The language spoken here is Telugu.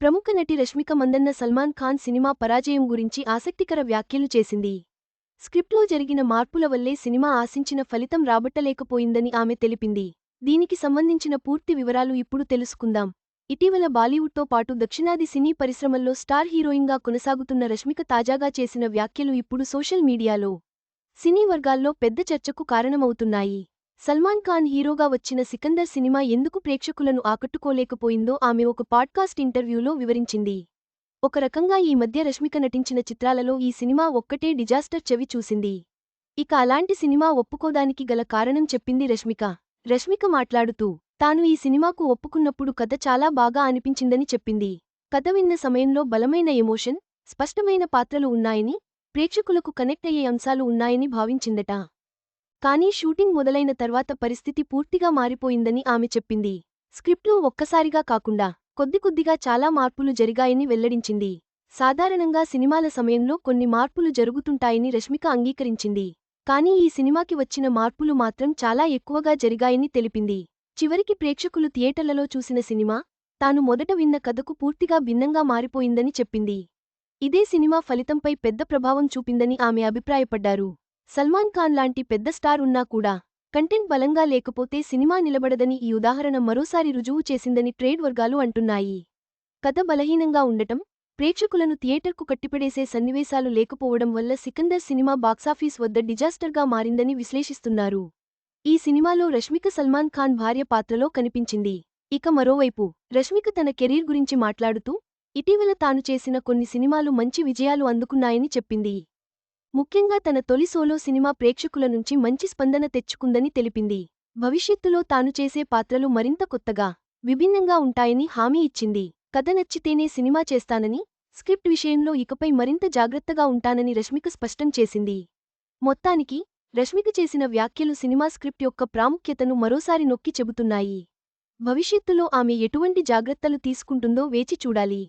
ప్రముఖ నటి రష్మిక మందన్న సల్మాన్ ఖాన్ సినిమా పరాజయం గురించి ఆసక్తికర వ్యాఖ్యలు చేసింది. స్క్రిప్ట్లో జరిగిన మార్పుల వల్లే సినిమా ఆశించిన ఫలితం రాబట్టలేకపోయిందని ఆమె తెలిపింది. దీనికి సంబంధించిన పూర్తి వివరాలు ఇప్పుడు తెలుసుకుందాం. ఇటీవల బాలీవుడ్తో పాటు దక్షిణాది సినీ పరిశ్రమల్లో స్టార్ హీరోయిన్గా కొనసాగుతున్న రష్మిక తాజాగా చేసిన వ్యాఖ్యలు ఇప్పుడు సోషల్ మీడియాలో, సినీ వర్గాల్లో పెద్ద చర్చకు కారణమవుతున్నాయి. సల్మాన్ ఖాన్ హీరోగా వచ్చిన సికందర్ సినిమా ఎందుకు ప్రేక్షకులను ఆకట్టుకోలేకపోయిందో ఆమె ఒక పాడ్కాస్ట్ ఇంటర్వ్యూలో వివరించింది. ఒక రకంగా ఈ మధ్య రష్మిక నటించిన చిత్రాలలో ఈ సినిమా ఒక్కటే డిజాస్టర్ చవి చూసింది. ఇక అలాంటి సినిమా ఒప్పుకోదానికి గల కారణం చెప్పింది రష్మిక. రష్మిక మాట్లాడుతూ, తాను ఈ సినిమాకు ఒప్పుకున్నప్పుడు కథ చాలా బాగా అనిపించిందని చెప్పింది. కథ విన్న సమయంలో బలమైన ఎమోషన్, స్పష్టమైన పాత్రలు ఉన్నాయని, ప్రేక్షకులకు కనెక్ట్ అయ్యే అంశాలు ఉన్నాయని భావించిందట. కానీ షూటింగ్ మొదలైన తర్వాత పరిస్థితి పూర్తిగా మారిపోయిందని ఆమె చెప్పింది. స్క్రిప్ట్లో ఒక్కసారిగా కాకుండా కొద్దికొద్దిగా చాలా మార్పులు జరిగాయని వెల్లడించింది. సాధారణంగా సినిమాల సమయంలో కొన్ని మార్పులు జరుగుతుంటాయని రష్మిక అంగీకరించింది. కానీ ఈ సినిమాకి వచ్చిన మార్పులు మాత్రం చాలా ఎక్కువగా జరిగాయని తెలిపింది. చివరికి ప్రేక్షకులు థియేటర్లలో చూసిన సినిమా, తాను మొదట విన్న కథకు పూర్తిగా భిన్నంగా మారిపోయిందని చెప్పింది. ఇదే సినిమా ఫలితంపై పెద్ద ప్రభావం చూపిందని ఆమె అభిప్రాయపడ్డారు. సల్మాన్ ఖాన్ లాంటి పెద్ద స్టార్ ఉన్నా కూడా కంటెంట్ బలంగా లేకపోతే సినిమా నిలబడదని ఈ ఉదాహరణ మరోసారి రుజువు చేసిందని ట్రేడ్ వర్గాలు అంటున్నాయి. కథ బలహీనంగా ఉండటం, ప్రేక్షకులను థియేటర్కు కట్టిపడేసే సన్నివేశాలు లేకపోవడం వల్ల సికందర్ సినిమా బాక్సాఫీస్ వద్ద డిజాస్టర్గా మారిందని విశ్లేషిస్తున్నారు. ఈ సినిమాలో రష్మిక సల్మాన్ ఖాన్ భార్య పాత్రలో కనిపించింది. ఇక మరోవైపు రష్మిక తన కెరీర్ గురించి మాట్లాడుతూ, ఇటీవల తాను చేసిన కొన్ని సినిమాలు మంచి విజయాలు అందుకున్నాయని చెప్పింది. ముఖ్యంగా తన తొలి సోలో సినిమా ప్రేక్షకుల నుంచి మంచి స్పందన తెచ్చుకుందని తెలిపింది. భవిష్యత్తులో తాను చేసే పాత్రలు మరింత కొత్తగా, విభిన్నంగా ఉంటాయని హామీ ఇచ్చింది. కథ నచ్చితేనే సినిమా చేస్తానని, స్క్రిప్ట్ విషయంలో ఇకపై మరింత జాగ్రత్తగా ఉంటానని రష్మిక స్పష్టం చేసింది. మొత్తానికి రష్మిక చేసిన వ్యాఖ్యలు సినిమా స్క్రిప్ట్ యొక్క ప్రాముఖ్యతను మరోసారి నొక్కి చెబుతున్నాయి. భవిష్యత్తులో ఆమె ఎటువంటి జాగ్రత్తలు తీసుకుంటుందో వేచి చూడాలి.